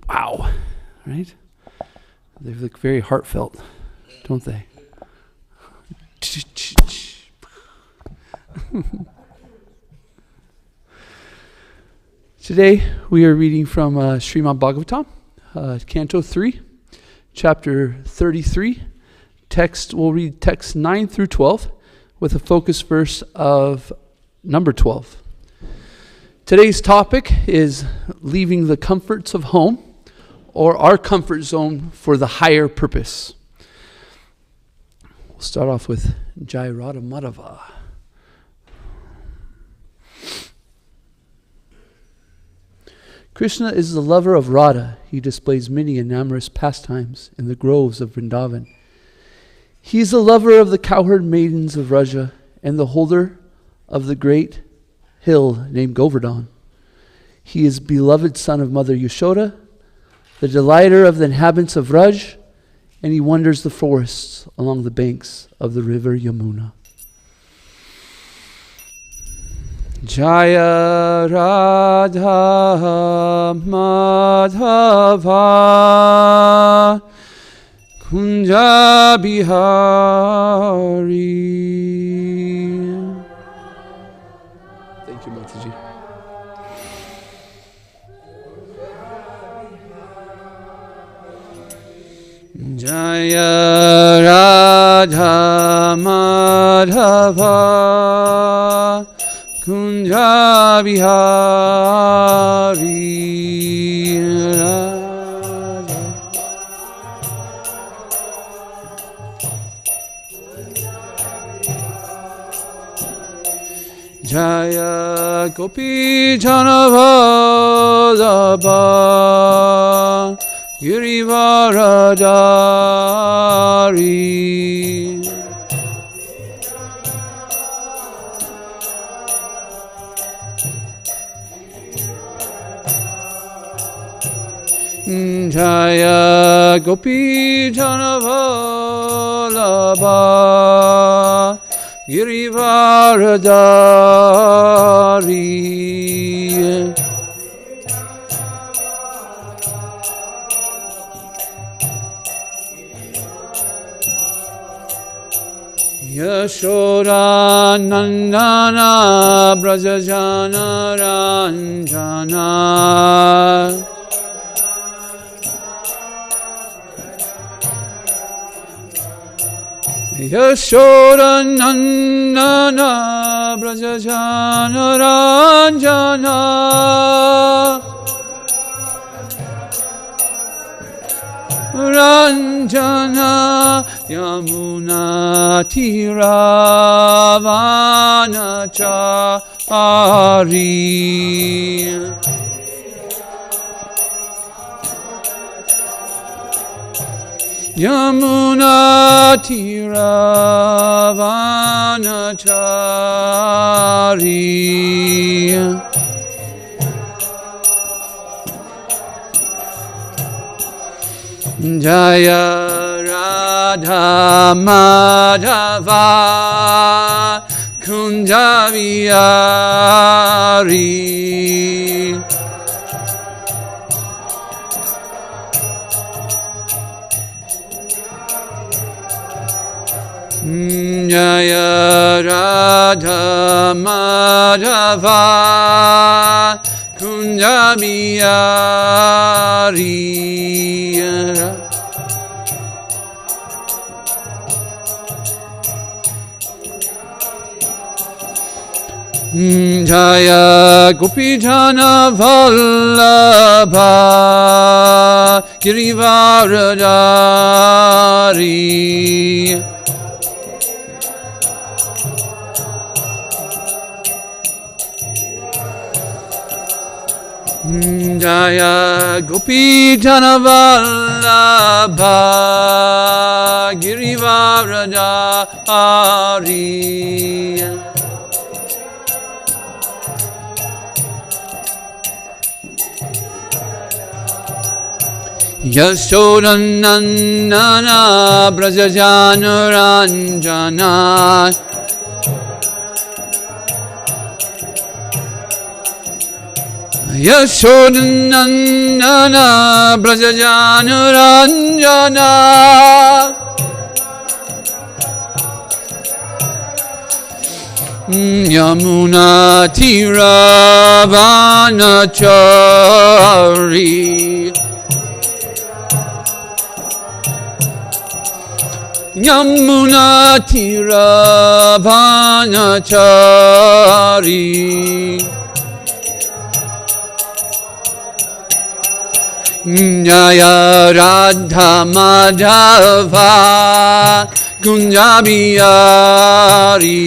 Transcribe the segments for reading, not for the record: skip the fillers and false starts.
Wow, right? They look very heartfelt, don't they? Today we are reading from Srimad Bhagavatam, Canto 3, Chapter 33. We'll read text 9 through 12 with a focus verse of number 12. Today's topic is leaving the comforts of home, or our comfort zone for the higher purpose. We'll start off with Jai Radha Madhava. Krishna is the lover of Radha. He displays many amorous pastimes in the groves of Vrindavan. He is the lover of the cowherd maidens of Vraja and the holder of the great hill named Govardhan. He is beloved son of Mother Yashoda, the delighter of the inhabitants of Vraj, and he wanders the forests along the banks of the river Yamuna. Jaya Radha Madhava Kunja Bihari. Thank you, Mataji. Jaya Radha Madhava Kunja Bihari Radha. Jaya Gopi Janavallabha Girivaradari. Jaya Gopi Janavallabha Girivaradari. Yashoda Nandana Brajajana Ranjana. Yashoda Nandana Brajajana Ranjana. Ranjana Yamuna Tiravanachari. Yamuna Tiravanachari. Jaya Radha Madhava Kunja Bihari. Jaya Radha Madhava Kunja Bihari. Jaya Gopi Janavallabha Girivaradari. Jaya Gopi Janavallabha Girivaradari. Yashoda Nandana Brajajana Ranjana. Yashodanandana Brajajanuranjana Yamuna Tiravanachari Yamuna Tiravanachari Jaya Radha Madhava Kunjabiyari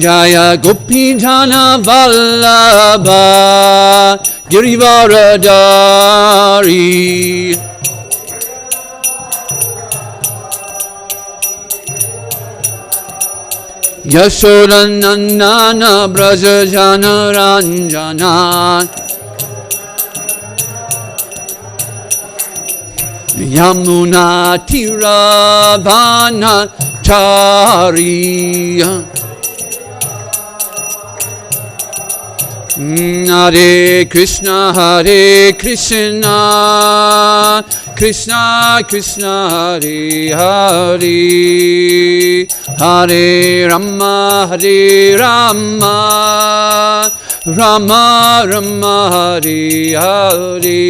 Jaya Gopijana Vallabha Girivaradari Yashodanandana Brajajanaranjana Yamuna Tiravanachari Hare Krishna Krishna Krishna Hare Hare Hare Rama Rama Rama Hare Hare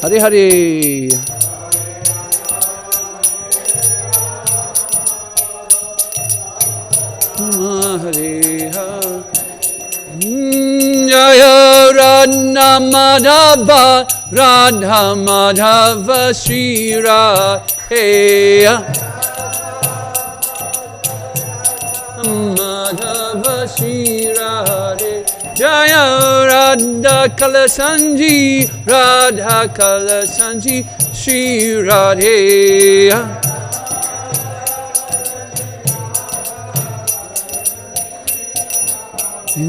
Hare Hare Hare Hare Jaya Radha Madhava Shri Radhe Madhava Shri Radhe Jaya Radha Kalasanji Radha Kalasanji Shri Radhe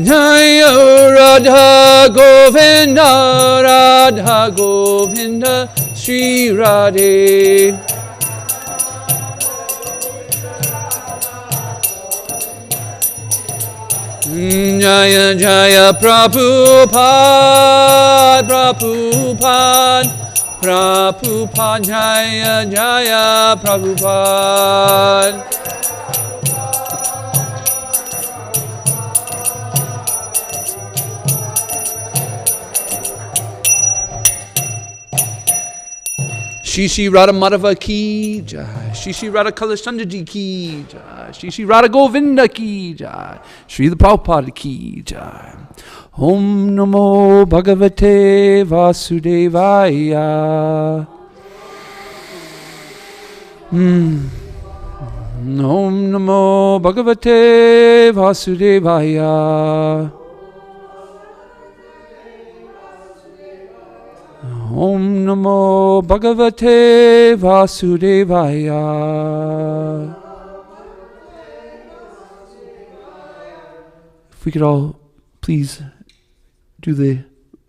Jaya Radha Govinda Shri Radhe Jaya Jaya Prabhupada Jaya Jaya Prabhupada Shri Radha Madhava ki jai, Shri Radha Kalashandaji ki jai, Shri Radha Govinda ki jai, Shri Prabhupada ki jai. Om Namo Bhagavate Vasudevaya. Om Namo Bhagavate Vasudevaya. Om Namo Bhagavate Vasudevaya. If we could all please do the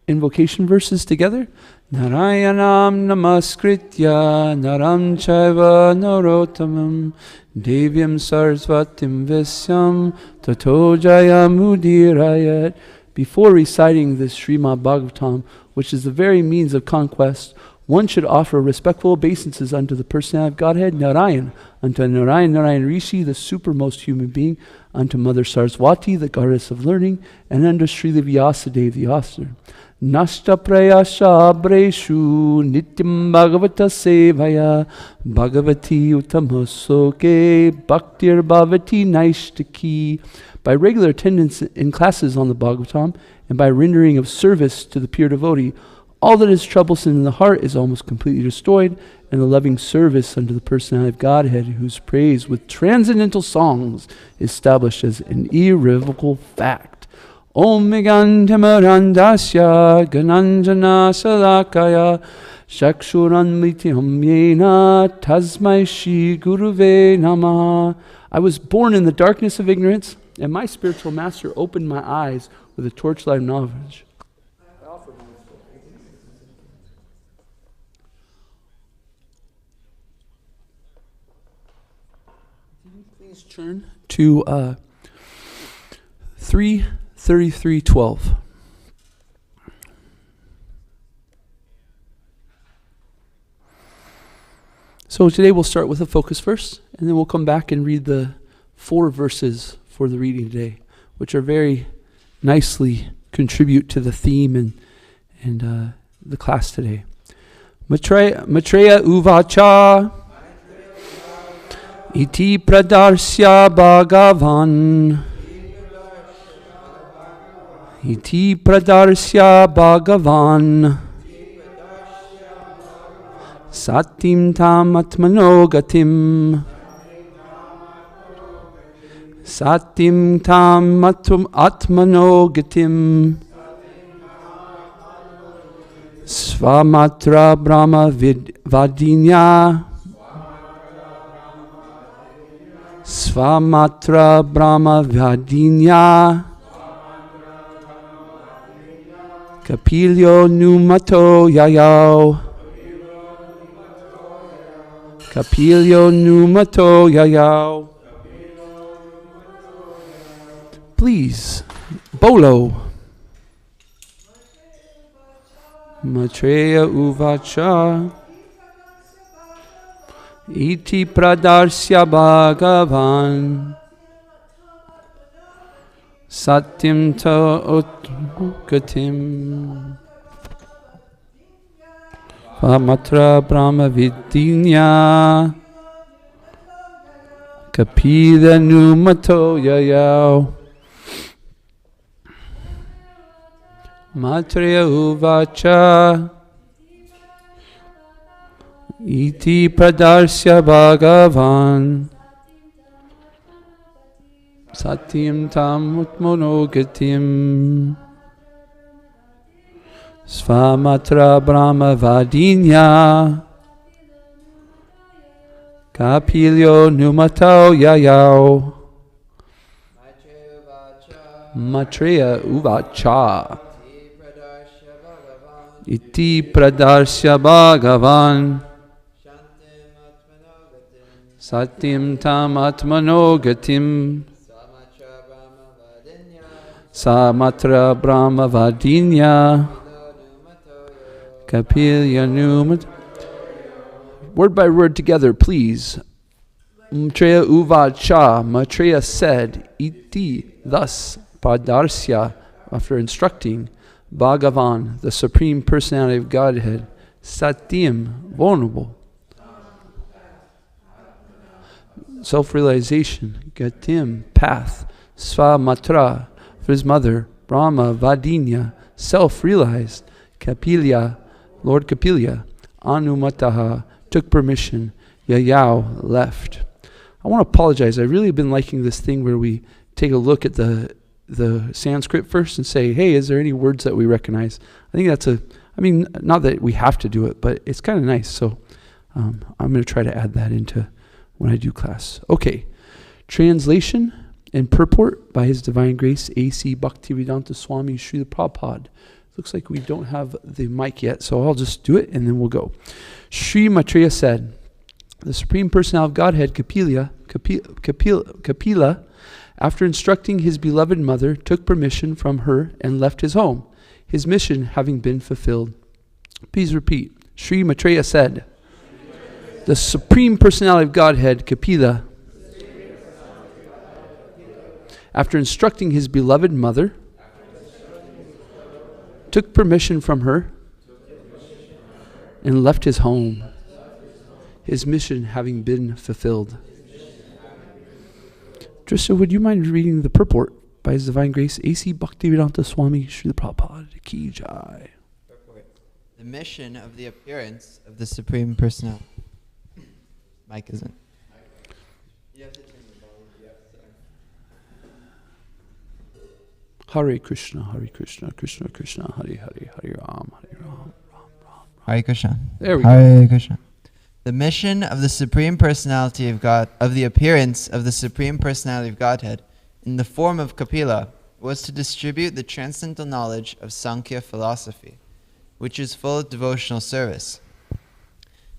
invocation verses together. Narayanam namaskritya naram chaiva narottamam devyam sarasvatim visyam tato jayamudhirayat. Before reciting this Srimad Bhagavatam, which is the very means of conquest, one should offer respectful obeisances unto the personality of Godhead, Narayan, unto Narayan Rishi, the supermost human being, unto Mother Saraswati, the goddess of learning, and unto Srila Vyasadeva, the author. Nashta prayasha breshu nityam bhagavata sevaya bhagavati utamasoke bhaktir bhavati naishtaki. By regular attendance in classes on the Bhagavatam and by rendering of service to the pure devotee, all that is troublesome in the heart is almost completely destroyed, and the loving service unto the personality of Godhead, whose praise with transcendental songs is established as an irrevocable fact. Om Megantamarandasya Gananjana Salakaya Shakshuranmityam Yena Tasmai Shri Guruve Namaha. I was born in the darkness of ignorance, and my spiritual master opened my eyes with a torchlight of knowledge. Please turn to 3:33:12. So today we'll start with a focus verse, and then we'll come back and read the 4 verses for the reading today, which are very nicely contribute to the theme and the class today. Maitreya uvacha iti pradarsya bhagavan iti pradarsya bhagavan satim tam atmano gatim satim tam atmano gatim svamatra brahma vadinya svamatra brahma vadinya kapilyo numato yayao kapilyo numato yayao. Please, Bolo. Maitreya uvacha iti pradarsya bhagavan satyam ta utgatim vamatra brahma vidinya kapila numato yayao. Maitreya uvacha iti pradarsya bhagavan satyam tam utmonogatim svamatra brahma vadinya kapilyo numato yayao. Maitreya uvacha iti pradarsya bhagavan satyam tam atmanogatim samatra brahma vadinya kapilya numat. Word by word together, please. Maitreya uvacha, Maitreya said, iti, thus, pradarsya, after instructing, Bhagavan, the Supreme Personality of Godhead, Satyam, vulnerable, self-realization, Gatim, path, Svamatra, for his mother, Brahma, Vadinya, self-realized, Kapilya, Lord Kapilya, Anumataha, took permission, Yayao, left. I want to apologize. I really have been liking this thing where we take a look at the Sanskrit first and say, hey, is there any words that we recognize? I think that's not that we have to do it, but it's kind of nice. So I'm going to try to add that into when I do class. Okay. Translation and purport by His Divine Grace, A.C. Bhaktivedanta Swami Srila Prabhupada. Looks like we don't have the mic yet, so I'll just do it and then we'll go. Sri Maitreya said, the Supreme Personality of Godhead, Kapila, after instructing his beloved mother, took permission from her and left his home, his mission having been fulfilled. Please repeat. Sri Maitreya said, the Supreme Personality of Godhead, Kapila, after instructing his beloved mother, took permission from her and left his home, his mission having been fulfilled. Drishta, would you mind reading the purport by His Divine Grace, A.C. Bhaktivedanta Swami Srila Prabhupada Ki Jai. Purport. The mission of the appearance of the Supreme Personality. Mic isn't. You have to turn the volume. Hare Krishna, Krishna Krishna, Hare Hare, Hare Ram, Ram. Hare Krishna. There we go. Hare Krishna. The mission of the Supreme Personality of God, of the appearance of the Supreme Personality of Godhead, in the form of Kapila, was to distribute the transcendental knowledge of Sankhya philosophy, which is full of devotional service.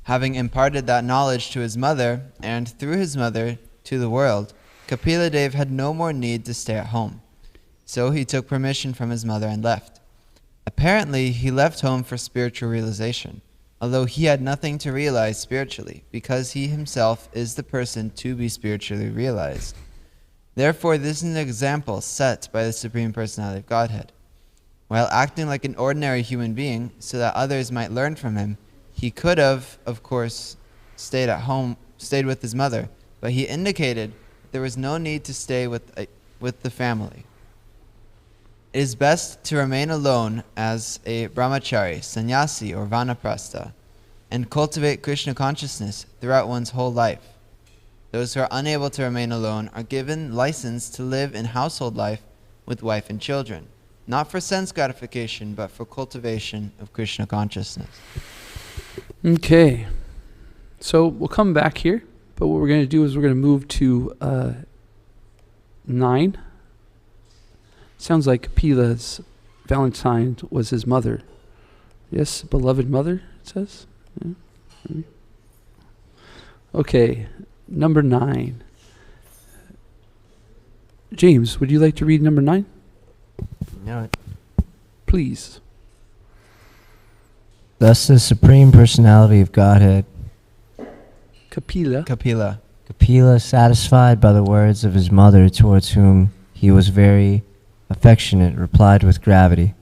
Having imparted that knowledge to his mother, and through his mother to the world, Kapila Dev had no more need to stay at home. So he took permission from his mother and left. Apparently, he left home for spiritual realization, although he had nothing to realize spiritually, because he himself is the person to be spiritually realized. Therefore, this is an example set by the Supreme Personality of Godhead. While acting like an ordinary human being, so that others might learn from him, he could have, of course, stayed at home, stayed with his mother, but he indicated there was no need to stay with the family. It is best to remain alone as a brahmachari, sannyasi, or vanaprastha, and cultivate Krishna consciousness throughout one's whole life. Those who are unable to remain alone are given license to live in household life with wife and children, not for sense gratification, but for cultivation of Krishna consciousness. Okay. So we'll come back here, but what we're going to do is we're going to move to 9. Sounds like Kapila's Valentine was his mother. Yes, beloved mother, it says. Yeah, maybe. Okay, number 9. James, would you like to read number 9? No. Please. Thus the Supreme Personality of Godhead, Kapila, Kapila, satisfied by the words of his mother, towards whom he was very affectionate, replied with gravity.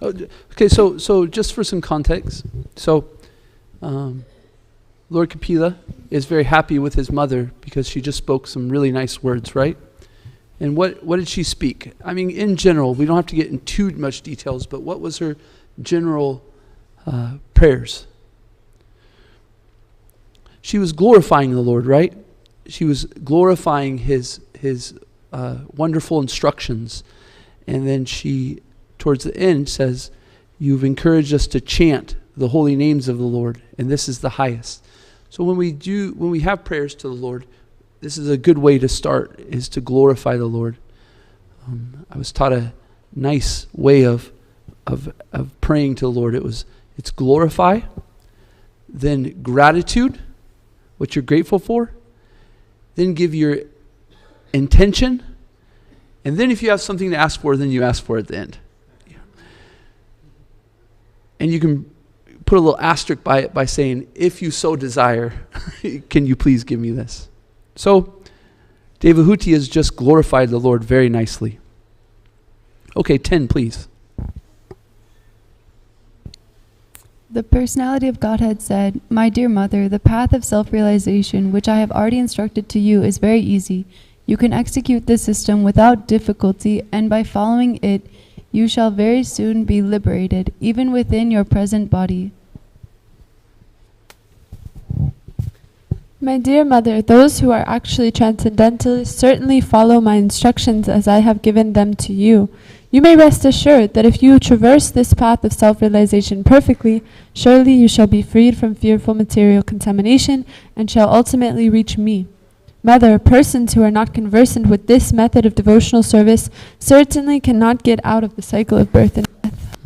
Okay, so just for some context, so Lord Kapila is very happy with his mother because she just spoke some really nice words, right? And what did she speak? I mean, in general, we don't have to get in too much details, but what was her general prayers? She was glorifying the Lord, right? She was glorifying his wonderful instructions. And then she, towards the end, says, you've encouraged us to chant the holy names of the Lord, and this is the highest. So when we have prayers to the Lord, this is a good way to start, is to glorify the Lord. I was taught a nice way of praying to the Lord. It's glorify, then gratitude, what you're grateful for, then give your intention, and then if you have something to ask for, then you ask for it at the end. And you can put a little asterisk by it by saying, if you so desire, can you please give me this? So, Devahuti has just glorified the Lord very nicely. Okay, 10, please. The personality of Godhead said, "My dear mother, the path of self-realization, which I have already instructed to you, is very easy. You can execute this system without difficulty, and by following it, you shall very soon be liberated, even within your present body." My dear mother, those who are actually transcendentalists certainly follow my instructions as I have given them to you. You may rest assured that if you traverse this path of self-realization perfectly, surely you shall be freed from fearful material contamination and shall ultimately reach me. Mother, persons who are not conversant with this method of devotional service certainly cannot get out of the cycle of birth and death.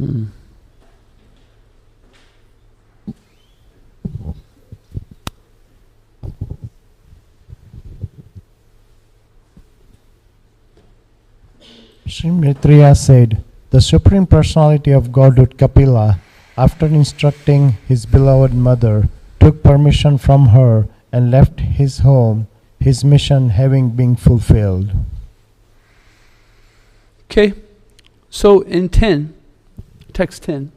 Sri Maitreya said, the Supreme Personality of Godhood Kapila, after instructing his beloved mother, took permission from her and left his home, his mission having been fulfilled. Okay, so in 10, text 10,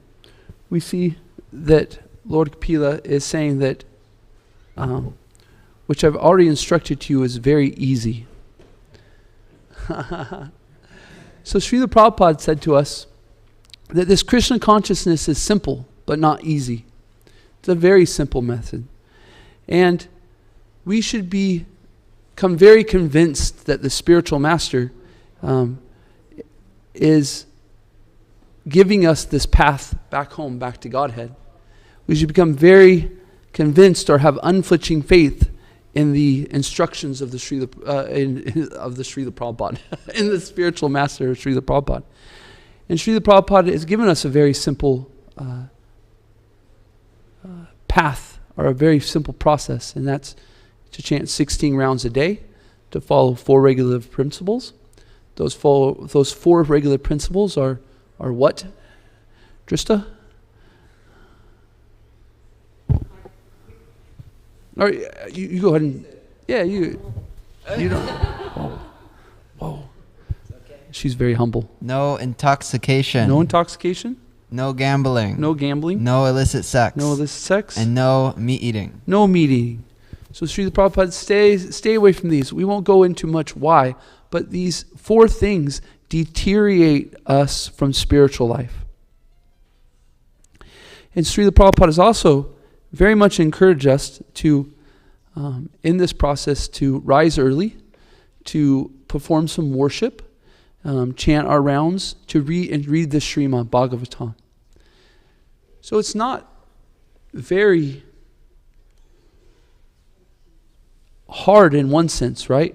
we see that Lord Kapila is saying that which I've already instructed to you is very easy. So Srila Prabhupada said to us that this Krishna consciousness is simple, but not easy. It's a very simple method. And we should become very convinced that the spiritual master is giving us this path back home, back to Godhead. We should become very convinced or have unflinching faith in the instructions of the Srila Prabhupada, in the spiritual master of Srila Prabhupada. And Srila Prabhupada has given us a very simple path a very simple process, and that's to chant 16 rounds a day, to follow 4 regular principles. Those 4 regular principles are what? Drista? Or you go ahead and you don't. Whoa. She's very humble. No intoxication. No intoxication. No gambling. No gambling. No illicit sex. No illicit sex. And no meat eating. No meat eating. So Srila Prabhupada, stay away from these. We won't go into much why, but these 4 things deteriorate us from spiritual life. And Srila Prabhupada has also very much encouraged us to, in this process, to rise early, to perform some worship, chant our rounds, to read the Srimad Bhagavatam. So it's not very hard in one sense, right?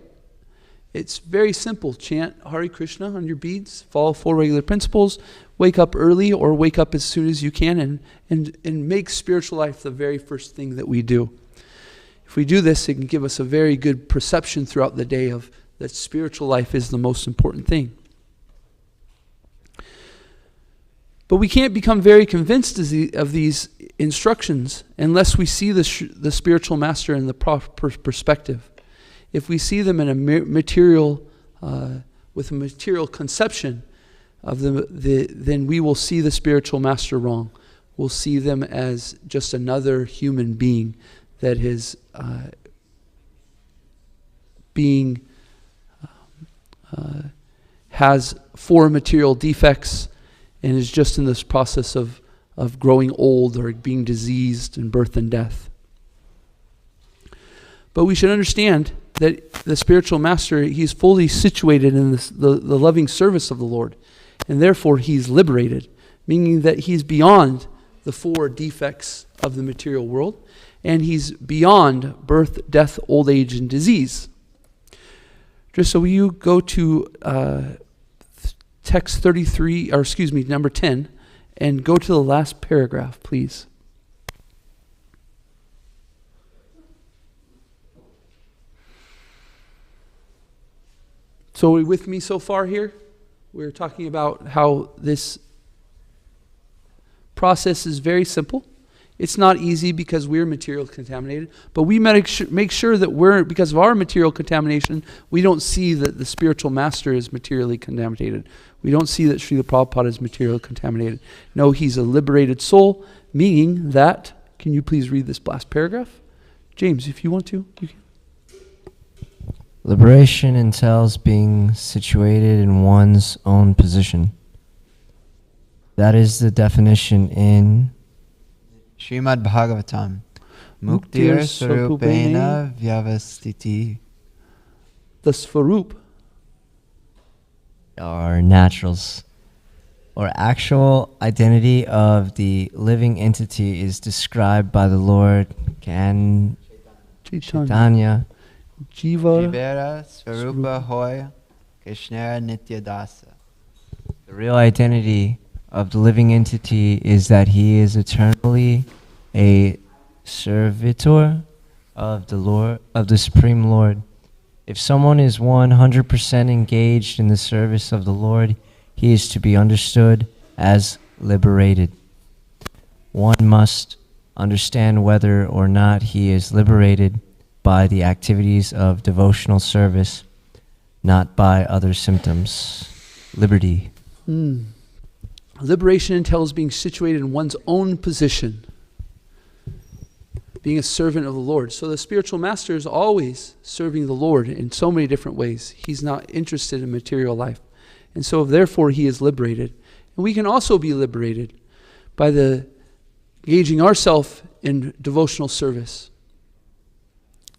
It's very simple. Chant Hare Krishna on your beads, follow 4 regular principles, wake up early or wake up as soon as you can, and make spiritual life the very first thing that we do. If we do this, it can give us a very good perception throughout the day of that spiritual life is the most important thing. But we can't become very convinced of these instructions unless we see the spiritual master in the proper perspective. If we see them in a material, with a material conception of them, then we will see the spiritual master wrong. We'll see them as just another human being that is has 4 material defects and is just in this process of growing old or being diseased in birth and death. But we should understand that the spiritual master, he's fully situated in the loving service of the Lord, and therefore he's liberated, meaning that he's beyond the 4 defects of the material world, and he's beyond birth, death, old age, and disease. Just so you go to text 33, or number 10, and go to the last paragraph, please. So are you with me so far here? We're talking about how this process is very simple. It's not easy because we're material contaminated, but we make sure that because of our material contamination, we don't see that the spiritual master is materially contaminated. We don't see that Srila Prabhupada is materially contaminated. No, he's a liberated soul, meaning that, can you please read this last paragraph? James, if you want to, you can. Liberation entails being situated in one's own position. That is the definition in Srimad Bhagavatam. Muktir Swarupena Vyavastiti. The Svarup. Our naturals or actual identity of the living entity is described by the Lord Chaitanya. Jivara Swarupa Hoy Krishnara Nityadasa. The real identity of the living entity is that he is eternally a servitor of the Lord, of the Supreme Lord. If someone is 100% engaged in the service of the Lord, he is to be understood as liberated. One must understand whether or not he is liberated by the activities of devotional service, not by other symptoms. Liberty. Liberation entails being situated in one's own position, being a servant of the Lord. So the spiritual master is always serving the Lord in so many different ways. He's not interested in material life. And so therefore he is liberated. And we can also be liberated by engaging ourselves in devotional service.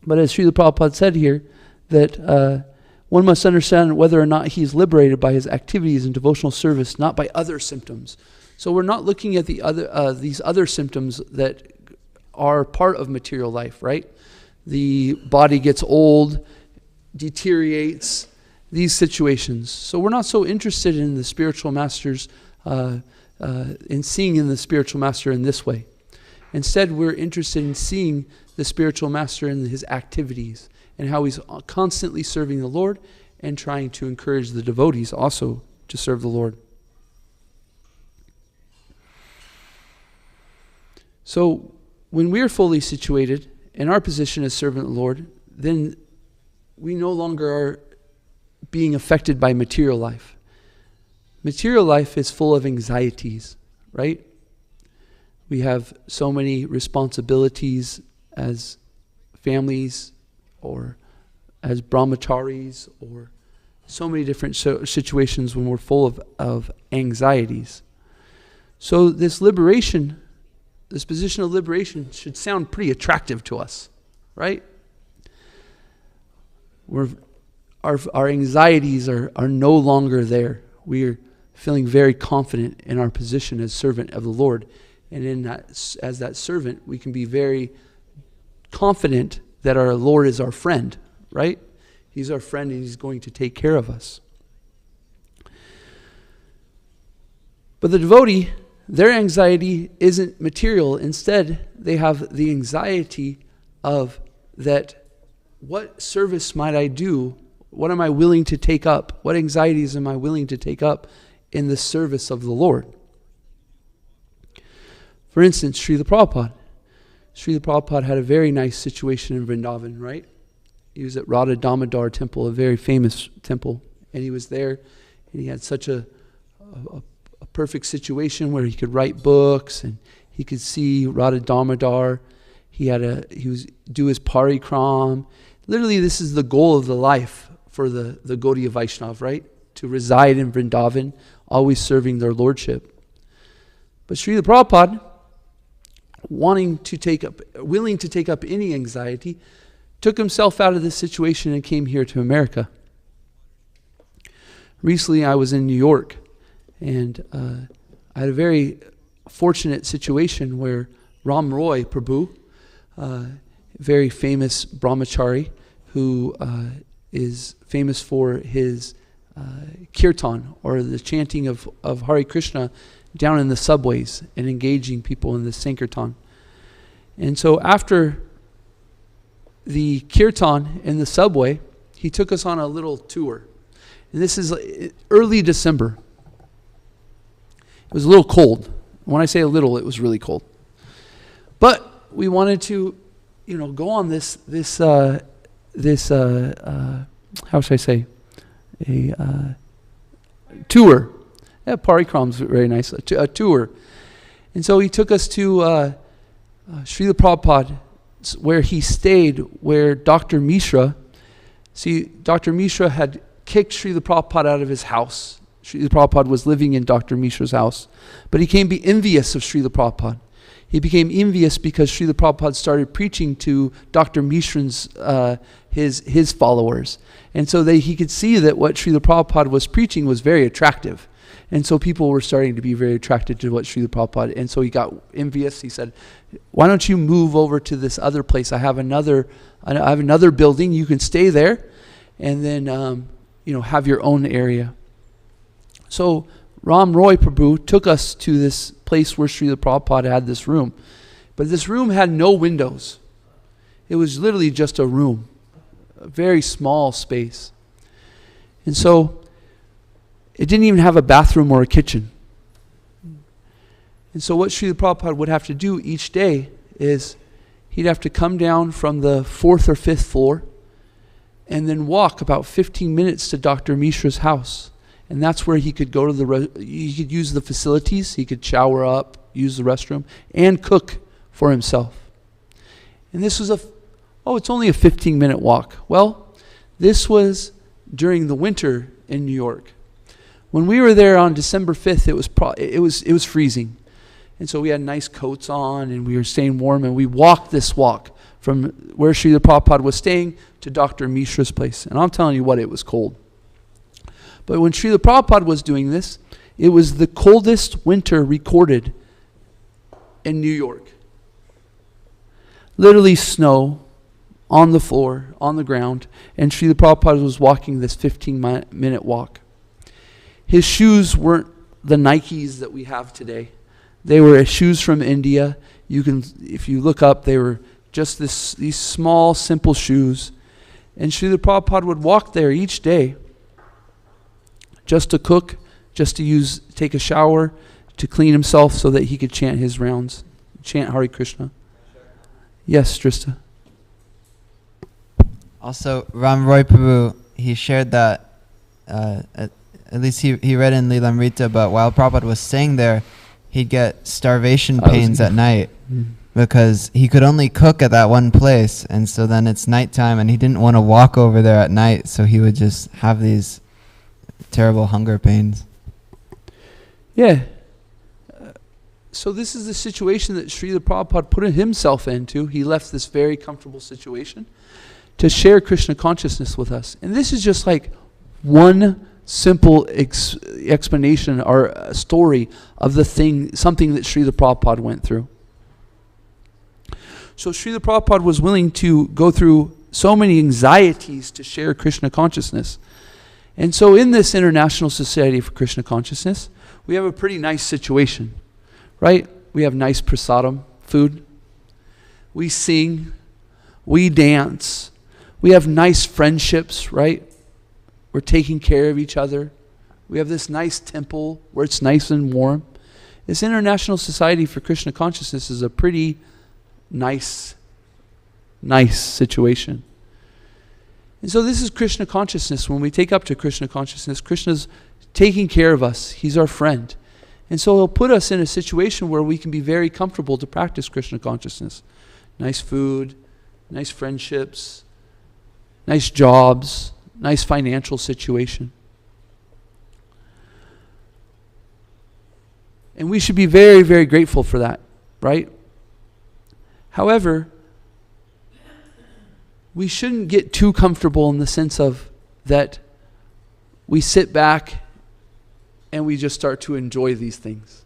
But as Srila Prabhupada said here, that one must understand whether or not he's liberated by his activities in devotional service, not by other symptoms. So we're not looking at these other symptoms that are part of material life, right? The body gets old, deteriorates, these situations. So we're not so interested in the spiritual masters, in seeing in the spiritual master in this way. Instead, we're interested in seeing the spiritual master and his activities and how he's constantly serving the Lord and trying to encourage the devotees also to serve the Lord. So when we're fully situated in our position as servant of the Lord, then we no longer are being affected by material life. Material life is full of anxieties, right? We have so many responsibilities as families or as brahmacharis, or so many different situations when we're full of anxieties. So this liberation, this position of liberation should sound pretty attractive to us, right? Our anxieties are no longer there. We're feeling very confident in our position as servant of the Lord. And in that, as that servant, we can be very confident that our Lord is our friend, right? He's our friend and he's going to take care of us. But the devotee, their anxiety isn't material. Instead, they have the anxiety of that, what service might I do? What am I willing to take up? What anxieties am I willing to take up in the service of the Lord? For instance, Srila Prabhupada. Srila Prabhupada had a very nice situation in Vrindavan, right? He was at Radha Damodar temple, a very famous temple, and he was there, and he had such a perfect situation where he could write books, and he could see Radha Damodar. He was do his parikram. Literally, this is the goal of the life for the Gaudiya Vaishnav, right? To reside in Vrindavan, always serving their lordship. But Srila Prabhupada, willing to take up any anxiety, took himself out of this situation and came here to America. Recently, I was in New York, and I had a very fortunate situation where Ram Roy Prabhu, very famous brahmachari, who is famous for his kirtan, or the chanting of Hare Krishna down in the subways and engaging people in the Sankirtan. And so after the kirtan in the subway, he took us on a little tour. And this is early December. It was a little cold. When I say a little, it was really cold. But we wanted to, go on this how should I say, a tour. Yeah, parikram's very nice. A tour. And so he took us to Srila Prabhupada, where he stayed, where Dr. Mishra had kicked Srila Prabhupada out of his house. Srila Prabhupada was living in Dr. Mishra's house. But he came to be envious of Srila Prabhupada. He became envious because Srila Prabhupada started preaching to Dr. Mishra's his followers. And so he could see that what Srila Prabhupada was preaching was very attractive. And so people were starting to be very attracted to what Srila Prabhupada, and so he got envious. He said, why don't you move over to this other place? I have another building. You can stay there and then, have your own area. So Ram Roy Prabhu took us to this place where Srila Prabhupada had this room. But this room had no windows. It was literally just a room, a very small space. And so it didn't even have a bathroom or a kitchen. And so what Srila Prabhupada would have to do each day is he'd have to come down from the 4th or 5th floor and then walk about 15 minutes to Dr. Mishra's house. And that's where he could go to he could use the facilities, he could shower up, use the restroom, and cook for himself. And this was it's only a 15-minute walk. Well, this was during the winter in New York. When we were there on December 5th, it was freezing. And so we had nice coats on and we were staying warm, and we walked this walk from where Srila Prabhupada was staying to Dr. Mishra's place. And I'm telling you what, it was cold. But when Srila Prabhupada was doing this, it was the coldest winter recorded in New York. Literally snow on the floor, on the ground, and Srila Prabhupada was walking this 15-minute walk. His shoes weren't the Nikes that we have today. They were shoes from India. You can, if you look up, they were just these small, simple shoes. And Srila Prabhupada would walk there each day just to cook, just to take a shower, to clean himself so that he could chant his rounds, chant Hare Krishna. Yes, Trista. Also, Ram Roy Prabhu, he shared that, at least he read in Lilamrita, but while Prabhupada was staying there, he'd get starvation pains at night because he could only cook at that one place. And so then it's nighttime and he didn't want to walk over there at night, so he would just have these terrible hunger pains. Yeah. So this is the situation that Srila Prabhupada put himself into. He left this very comfortable situation to share Krishna consciousness with us. And this is just like one simple explanation or a story of something that Srila Prabhupada went through. So Srila Prabhupada was willing to go through so many anxieties to share Krishna consciousness. And so in this International Society for Krishna Consciousness, we have a pretty nice situation, right? We have nice prasadam, food. We sing. We dance. We have nice friendships, right? We're taking care of each other. We have this nice temple where it's nice and warm. This International Society for Krishna Consciousness is a pretty nice situation. And so this is Krishna consciousness. When we take up to Krishna consciousness, Krishna's taking care of us. He's our friend. And so he'll put us in a situation where we can be very comfortable to practice Krishna consciousness. Nice food, nice friendships, nice jobs, nice financial situation. And we should be very, very grateful for that, right? However, we shouldn't get too comfortable in the sense of that we sit back and we just start to enjoy these things.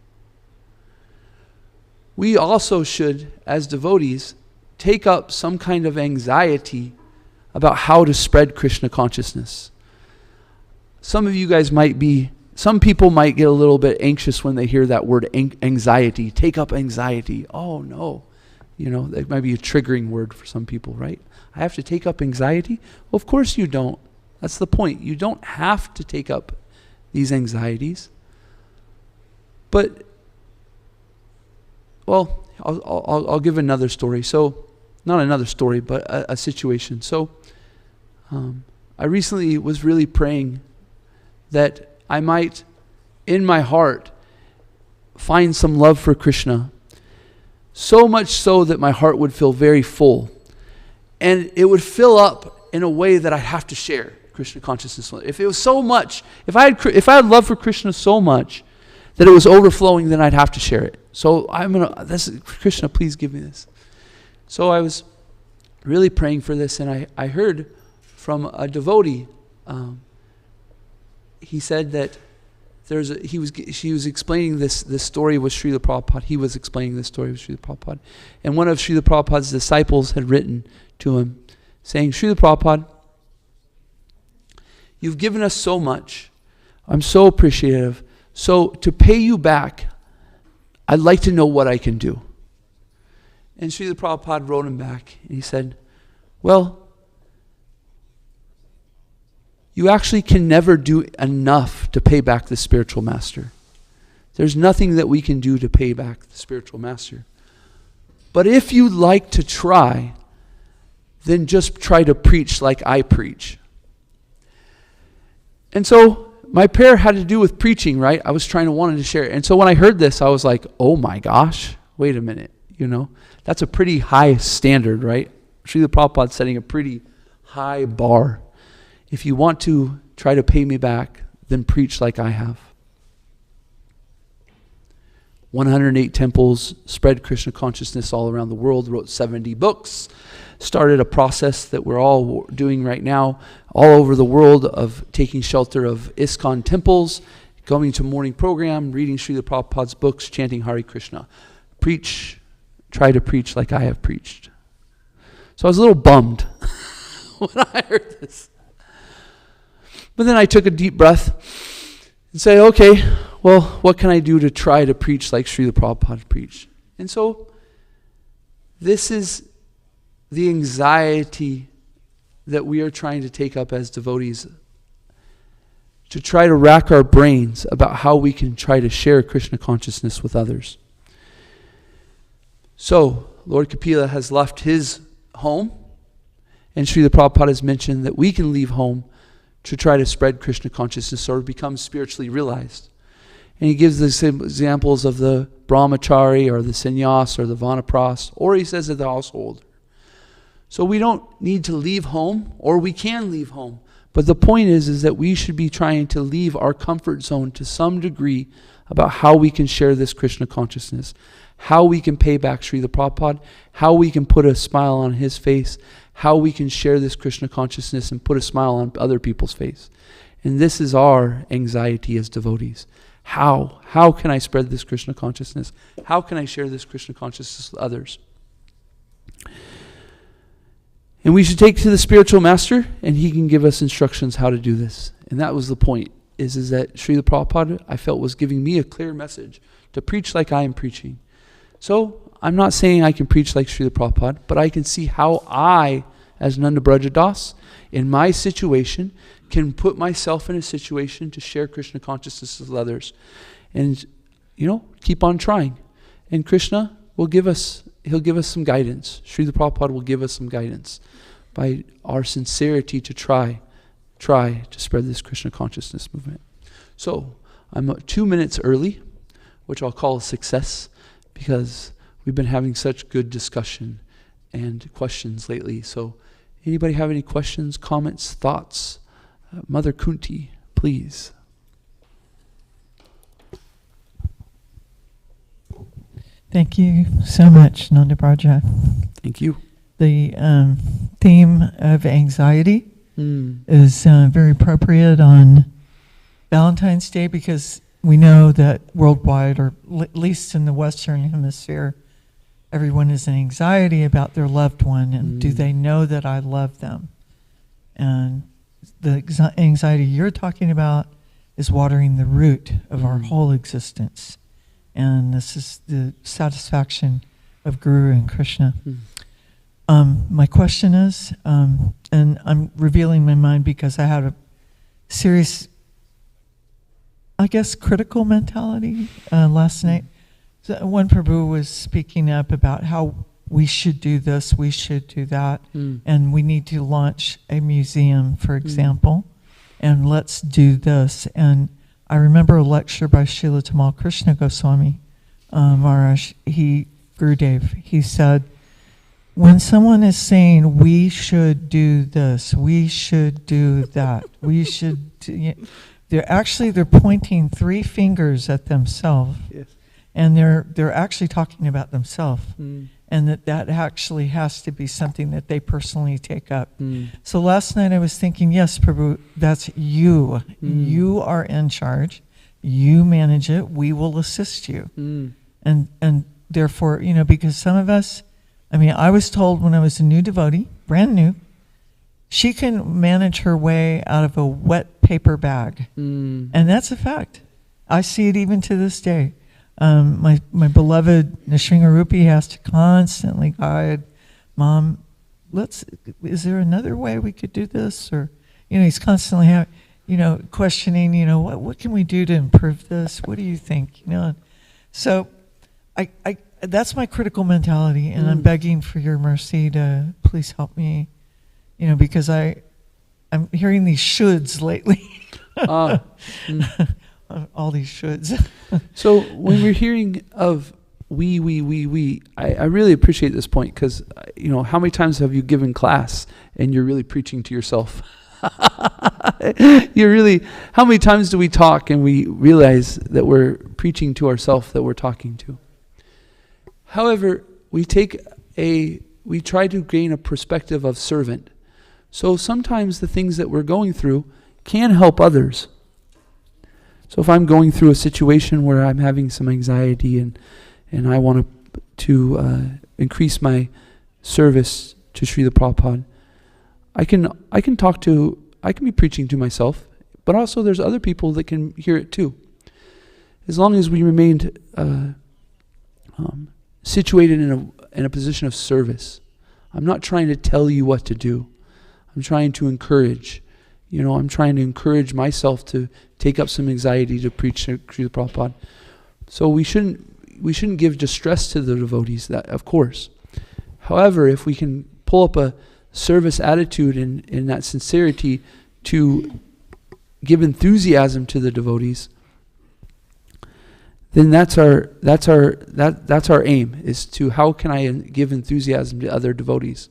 We also should, as devotees, take up some kind of anxiety about how to spread Krishna consciousness. Some of you guys some people might get a little bit anxious when they hear that word anxiety. Take up anxiety. Oh no. That might be a triggering word for some people, right? I have to take up anxiety? Well, of course you don't. That's the point. You don't have to take up these anxieties. But, well, I'll give another story. So, not another story, but a situation. So, I recently was really praying that I might, in my heart, find some love for Krishna. So much so that my heart would feel very full. And it would fill up in a way that I have to share Krishna consciousness. If it was so much, if I had love for Krishna so much that it was overflowing, then I'd have to share it. So Krishna, please give me this. So I was really praying for this, and I heard from a devotee. He said that she was explaining this story with Srila Prabhupada. He was explaining this story with Srila Prabhupada. And one of Srila Prabhupada's disciples had written to him saying, Srila Prabhupada, you've given us so much. I'm so appreciative. So to pay you back, I'd like to know what I can do. And Srila Prabhupada wrote him back and he said, well, you actually can never do enough to pay back the spiritual master. There's nothing that we can do to pay back the spiritual master. But if you'd like to try, then just try to preach like I preach. And so my prayer had to do with preaching, right? I was wanted to share it. And so when I heard this, I was like, oh my gosh, wait a minute. That's a pretty high standard, right? Srila Prabhupada's setting a pretty high bar. If you want to try to pay me back, then preach like I have. 108 temples, spread Krishna consciousness all around the world, wrote 70 books, started a process that we're all doing right now all over the world of taking shelter of ISKCON temples, going to morning program, reading Srila Prabhupada's books, chanting Hare Krishna. Preach, try to preach like I have preached. So I was a little bummed when I heard this. But then I took a deep breath and said, okay, well, what can I do to try to preach like Srila Prabhupada preached? And so, this is the anxiety that we are trying to take up as devotees, to try to rack our brains about how we can try to share Krishna consciousness with others. So, Lord Kapila has left his home, and Srila Prabhupada has mentioned that we can leave home to try to spread Krishna consciousness or become spiritually realized. And he gives the examples of the brahmachari or the sannyas or the vanapras, or he says of the household. So we don't need to leave home, or we can leave home. But the point is that we should be trying to leave our comfort zone to some degree about how we can share this Krishna consciousness, how we can pay back Srila Prabhupada, how we can put a smile on his face, how we can share this Krishna consciousness and put a smile on other people's face. And this is our anxiety as devotees. How? How can I spread this Krishna consciousness? How can I share this Krishna consciousness with others? And we should take to the spiritual master, and he can give us instructions how to do this. And that was the point, is that Srila Prabhupada, I felt, was giving me a clear message to preach like I am preaching. So, I'm not saying I can preach like Srila Prabhupada, but I can see how I, as Nanda Brajadas, in my situation, can put myself in a situation to share Krishna consciousness with others. And, keep on trying. And Krishna will give us, he'll give us some guidance. Srila Prabhupada will give us some guidance by our sincerity to try to spread this Krishna consciousness movement. So, I'm 2 minutes early, which I'll call a success, because we've been having such good discussion and questions lately. So, anybody have any questions, comments, thoughts? Mother Kunti, please. Thank you so much, Nanda Braja. Thank you. The theme of anxiety is very appropriate on Valentine's Day, because we know that worldwide, or at least in the Western Hemisphere, everyone is in anxiety about their loved one, and do they know that I love them? And the anxiety you're talking about is watering the root of our whole existence. And this is the satisfaction of Guru and Krishna. My question is, and I'm revealing my mind because I had a serious, I guess, critical mentality last night. So one Prabhu was speaking up about how we should do this, we should do that, and we need to launch a museum, for example, and let's do this. And I remember a lecture by Srila Tamal Krishna Goswami Maharaj, Gurudev, he said, when someone is saying we should do this, we should do that, we should do, they're pointing 3 fingers at themselves. Yes. And they're actually talking about themselves, and that actually has to be something that they personally take up. So last night I was thinking, yes, Prabhu, that's you. You are in charge. You manage it. We will assist you. And therefore, because some of us, I was told when I was a new devotee, brand new, she can manage her way out of a wet paper bag. And that's a fact. I see it even to this day. My beloved Nrsingarupi has to constantly guide, Mom, is there another way we could do this? Or, he's constantly questioning, what can we do to improve this? What do you think? So I that's my critical mentality, and I'm begging for your mercy to please help me, because I'm hearing these shoulds lately. All these shoulds. So when we're hearing of we, I really appreciate this point, because, how many times have you given class and you're really preaching to yourself? How many times do we talk and we realize that we're preaching to ourselves, that we're talking to? However, we try to gain a perspective of servant. So sometimes the things that we're going through can help others. So if I'm going through a situation where I'm having some anxiety and I want to increase my service to Srila Prabhupada, I can be preaching to myself, but also there's other people that can hear it too. as long as we remained situated in a position of service. I'm not trying to tell you what to do. I'm trying to encourage. I'm trying to encourage myself to take up some anxiety to preach Srila Prabhupada. So we shouldn't give distress to the devotees, that of course. However, if we can pull up a service attitude in that sincerity to give enthusiasm to the devotees, then that's our aim, is to how can I give enthusiasm to other devotees.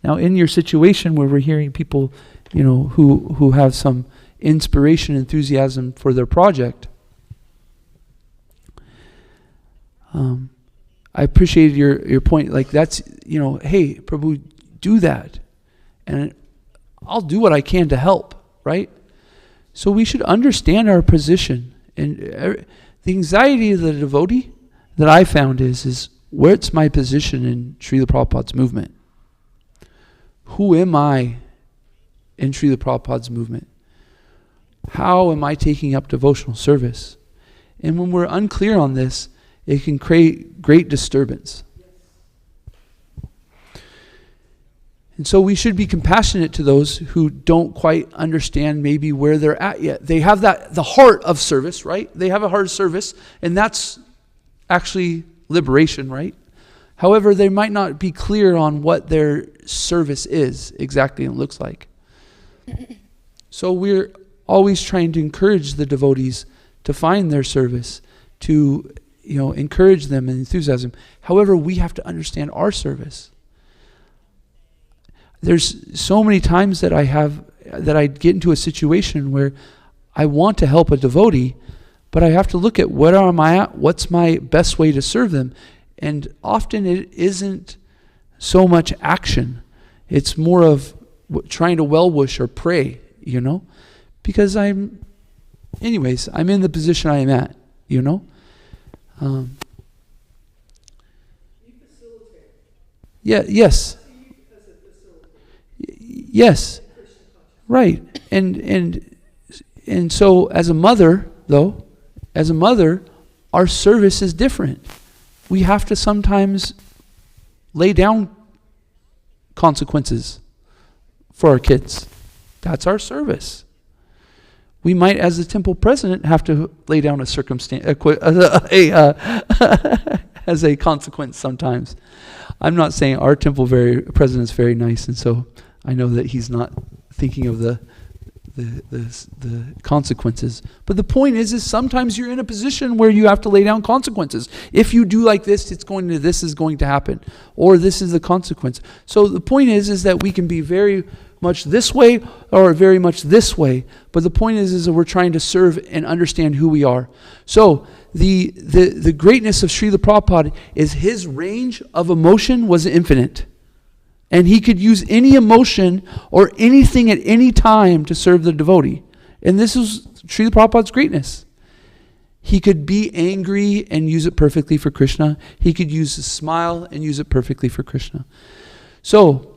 Now, in your situation where we're hearing people, who have some inspiration, enthusiasm for their project, I appreciated your point. Like that's, hey, Prabhu, do that, and I'll do what I can to help, right? So we should understand our position. And the anxiety of the devotee that I found is where's my position in Srila Prabhupada's movement? Who am I in Srila Prabhupada's movement? How am I taking up devotional service? And when we're unclear on this, it can create great disturbance. And so we should be compassionate to those who don't quite understand maybe where they're at yet. They have the heart of service, right? They have a heart of service, and that's actually liberation, right? However, they might not be clear on what their service is exactly and looks like. So we're always trying to encourage the devotees to find their service, to encourage them and enthusiasm. However, we have to understand our service. There's so many times that I get into a situation where I want to help a devotee, but I have to look at where am I at, what's my best way to serve them. And often it isn't so much action. It's more of trying to well-wish or pray, because I'm in the position I am at, Yeah, yes. Yes. Right. And so as a mother, our service is different. We have to sometimes lay down consequences for our kids. That's our service. We might, as the temple president, have to lay down a circumstance, as a consequence sometimes. I'm not saying our temple president is very nice, and so I know that he's not thinking of the consequences. But the point is sometimes you're in a position where you have to lay down consequences. If you do like this, this is going to happen, or this is the consequence. So the point is that we can be very much this way or very much this way. But the point is that we're trying to serve and understand who we are. So the greatness of Srila Prabhupada is his range of emotion was infinite. And he could use any emotion or anything at any time to serve the devotee. And this is Srila Prabhupada's greatness. He could be angry and use it perfectly for Krishna. He could use a smile and use it perfectly for Krishna. So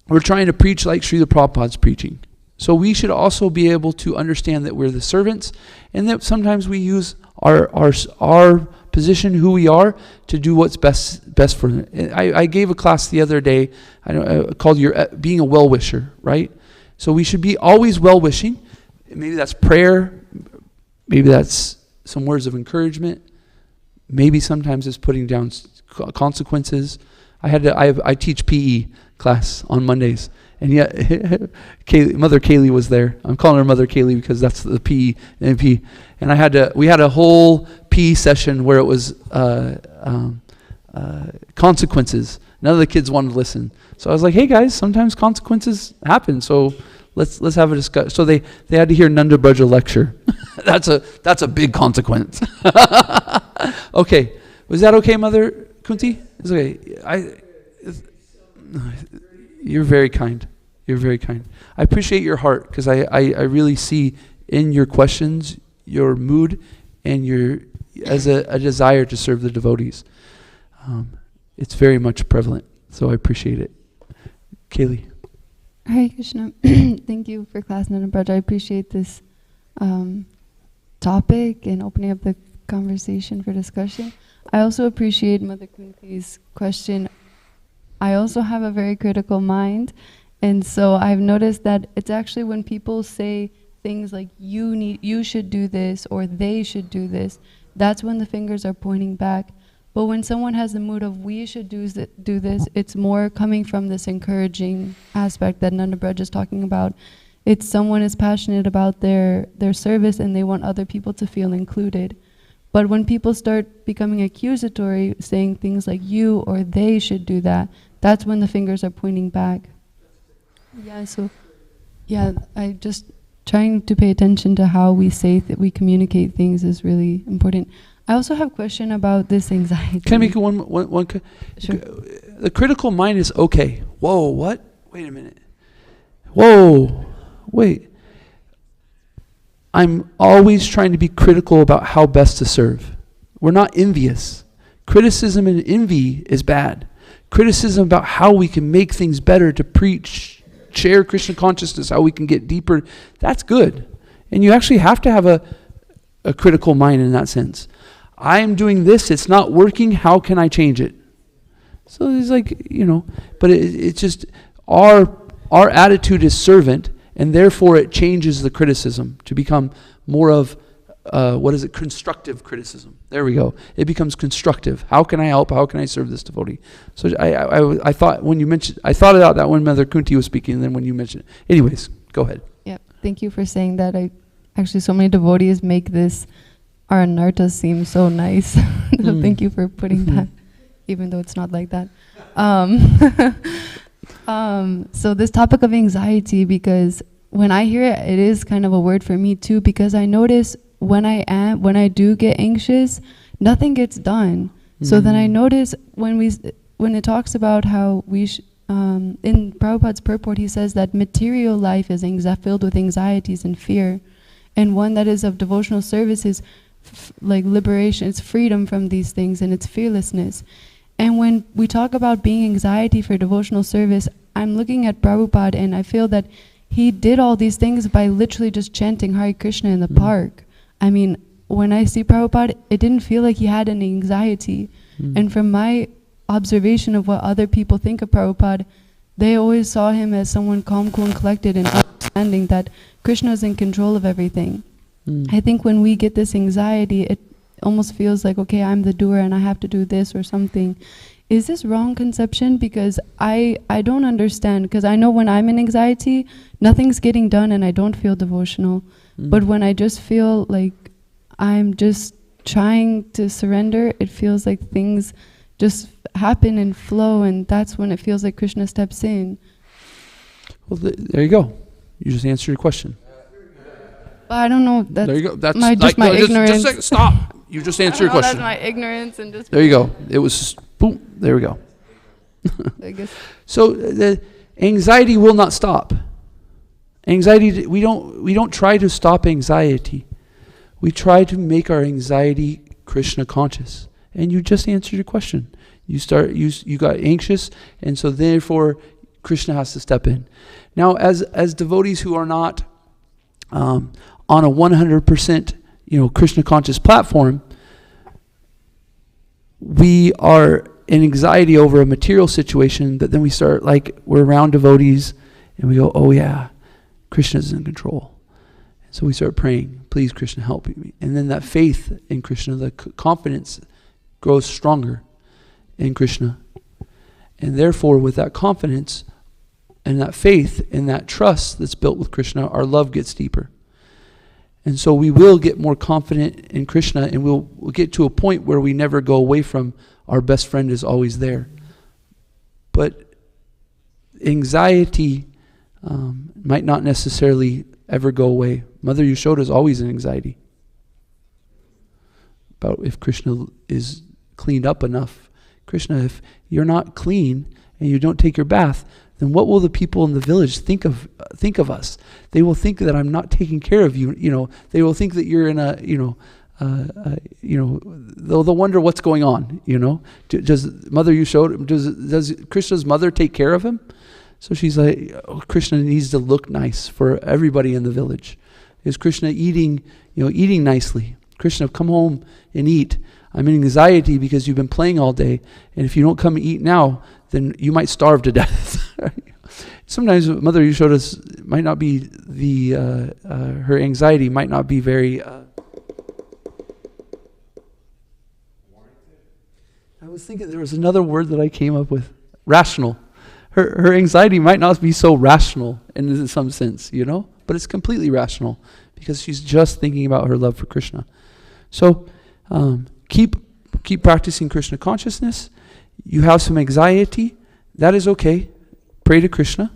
we're trying to preach like Srila Prabhupada's preaching. So we should also be able to understand that we're the servants, and that sometimes we use our position, who we are, to do what's best for them. I gave a class the other day, called being a well-wisher, right? So we should be always well-wishing. Maybe that's prayer. Maybe that's some words of encouragement. Maybe sometimes it's putting down consequences. I teach PE class on Mondays, and yet Mother Kaylee was there. I'm calling her Mother Kaylee because that's the PE and MP. And we had a whole PE session where it was consequences. None of the kids wanted to listen, so I was like, "Hey guys, sometimes consequences happen. So let's have a discussion." So they had to hear Nanda Braja lecture. That's a big consequence. Okay, was that okay, Mother Kunti? It's okay. You're very kind. You're very kind. I appreciate your heart, because I really see in your questions your mood and your as a desire to serve the devotees. It's very much prevalent, so I appreciate it. Kaylee. Hare Krishna. Thank you for class, Nana Braj. I appreciate this topic and opening up the conversation, for discussion. I also appreciate Mother Kunti's question. I also have a very critical mind, and so I've noticed that it's actually when people say things like you should do this or they should do this, that's when the fingers are pointing back. But when someone has the mood of we should do this, it's more coming from this encouraging aspect that Nanda Braj is talking about. It's someone is passionate about their service and they want other people to feel included. But when people start becoming accusatory, saying things like you or they should do that, that's when the fingers are pointing back. Yeah, so, yeah, I just trying to pay attention to how we say that we communicate things is really important. I also have a question about this anxiety. Can I make one? Sure. The critical mind is okay. Whoa, what? Wait a minute. Whoa, wait. I'm always trying to be critical about how best to serve. We're not envious. Criticism and envy is bad. Criticism about how we can make things better to preach, share Krishna consciousness, how we can get deeper, that's good. And you actually have to have a critical mind in that sense. I am doing this, it's not working, how can I change it? So it's like, but it's just our attitude is servant, and therefore it changes the criticism to become more of, constructive criticism. There we go. It becomes constructive. How can I help? How can I serve this devotee? So I thought when you mentioned, I thought about that when Mother Kunti was speaking, and then when you mentioned it. Anyways, go ahead. Yeah, thank you for saying that. Actually, so many devotees make this, our anarta seem so nice. So thank you for putting that, even though it's not like that. So this topic of anxiety, because when I hear it, it is kind of a word for me too, because I notice when I do get anxious, nothing gets done. So then I notice when it talks about how we in Prabhupada's purport, he says that material life is filled with anxieties and fear, and one that is of devotional service is like liberation, it's freedom from these things, and it's fearlessness. And when we talk about being anxiety for devotional service, I'm looking at Prabhupada and I feel that he did all these things by literally just chanting Hare Krishna in the park. I mean, when I see Prabhupada, it didn't feel like he had any anxiety. And from my observation of what other people think of Prabhupada, they always saw him as someone calm, cool, and collected, and understanding that Krishna is in control of everything. I think when we get this anxiety, it almost feels like, okay, I'm the doer and I have to do this or something. Is this wrong conception? Because I don't understand, because I know when I'm in anxiety, nothing's getting done and I don't feel devotional. But when I just feel like I'm just trying to surrender, it feels like things just happen and flow, and that's when it feels like Krishna steps in. Well, there you go. You just answered your question. But I don't know. That's there you go. That's my ignorance. Just stop. You just answered your question. That's my ignorance and just. There you go. It was boom. There we go. I guess. So the anxiety will not stop. Anxiety. We don't try to stop anxiety. We try to make our anxiety Krishna conscious. And you just answered your question. You got anxious, and so therefore Krishna has to step in. Now, as devotees who are not on a 100% Krishna conscious platform, we are in anxiety over a material situation, but then we start, like, we're around devotees and we go, oh yeah, Krishna's in control. And so we start praying, please Krishna help me. And then that faith in Krishna, the confidence grows stronger in Krishna. And therefore with that confidence and that faith and that trust that's built with Krishna, our love gets deeper. And so we will get more confident in Krishna, and we'll get to a point where we never go away from our best friend is always there. But anxiety might not necessarily ever go away. Mother Yashoda is always in anxiety about if Krishna is cleaned up enough. Krishna, if you're not clean and you don't take your bath, then what will the people in the village think of us? They will think that I'm not taking care of you. They will think that you're in a, they'll wonder what's going on. Does Mother Yashoda, does Krishna's mother take care of him? So she's like, Krishna needs to look nice for everybody in the village. Is Krishna eating nicely? Krishna, come home and eat. I'm in anxiety because you've been playing all day, and if you don't come and eat now, then you might starve to death. Sometimes Mother, you showed us, might not be her anxiety might not be very. I was thinking there was another word that I came up with, rational. Her anxiety might not be so rational in some sense, but it's completely rational because she's just thinking about her love for Krishna. So keep practicing Krishna consciousness. You have some anxiety, that is okay. Pray to Krishna,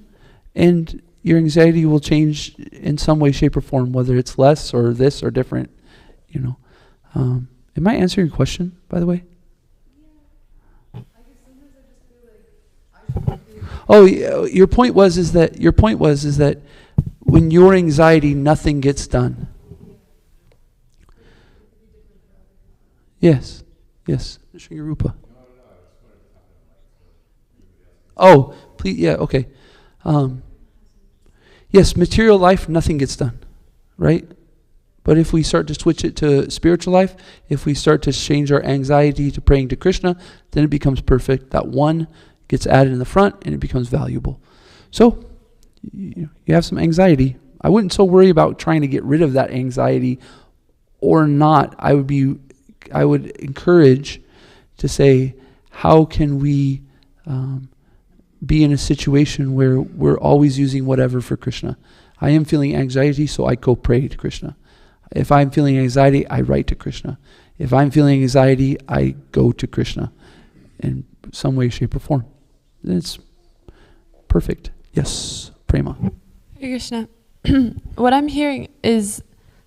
and your anxiety will change in some way, shape, or form, whether it's less or this or different. Am I answering your question, by the way? Oh, your point was that when your anxiety, nothing gets done. Yes, Sringarupa. Oh, please, yeah, okay. Yes, material life, nothing gets done, right? But if we start to switch it to spiritual life, if we start to change our anxiety to praying to Krishna, then it becomes perfect. That one gets added in the front and it becomes valuable. So, you have some anxiety. I wouldn't so worry about trying to get rid of that anxiety or not. I would encourage to say, how can we be in a situation where we're always using whatever for Krishna? I am feeling anxiety, so I go pray to Krishna. If I'm feeling anxiety, I write to Krishna. If I'm feeling anxiety, I go to Krishna in some way, shape, or form. It's perfect. Yes, Prema. Hare Krishna. What I'm hearing is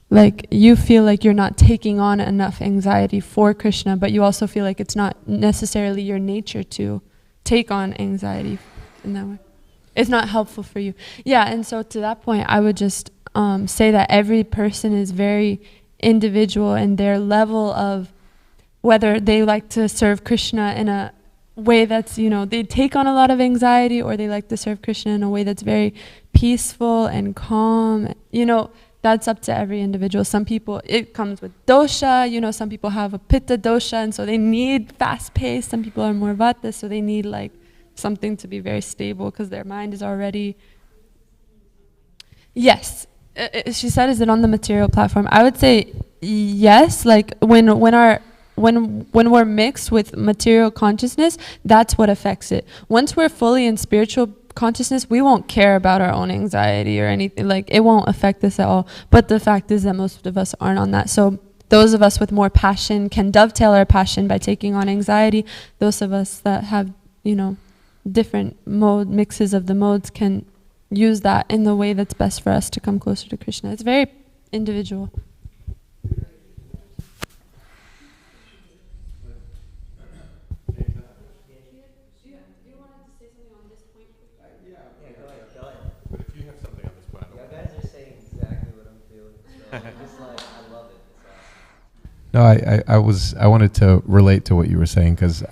like you feel like you're not taking on enough anxiety for Krishna, but you also feel like it's not necessarily your nature to take on anxiety in that way. It's not helpful for you. Yeah, and so to that point, I would just say that every person is very individual in their level of whether they like to serve Krishna in a way that's, they take on a lot of anxiety, or they like to serve Krishna in a way that's very peaceful and calm. That's up to every individual. Some people, it comes with dosha, some people have a pitta dosha, and so they need fast pace. Some people are more vata, so they need like something to be very stable because their mind is already. Yes. She said, is it on the material platform? I would say yes, like when we're mixed with material consciousness, that's what affects it. Once we're fully in spiritual consciousness, we won't care about our own anxiety or anything. Like, it won't affect us at all. But the fact is that most of us aren't on that. So those of us with more passion can dovetail our passion by taking on anxiety. Those of us that have, different mixes of the modes can use that in the way that's best for us to come closer to Krishna. It's very individual. No, I wanted to relate to what you were saying, because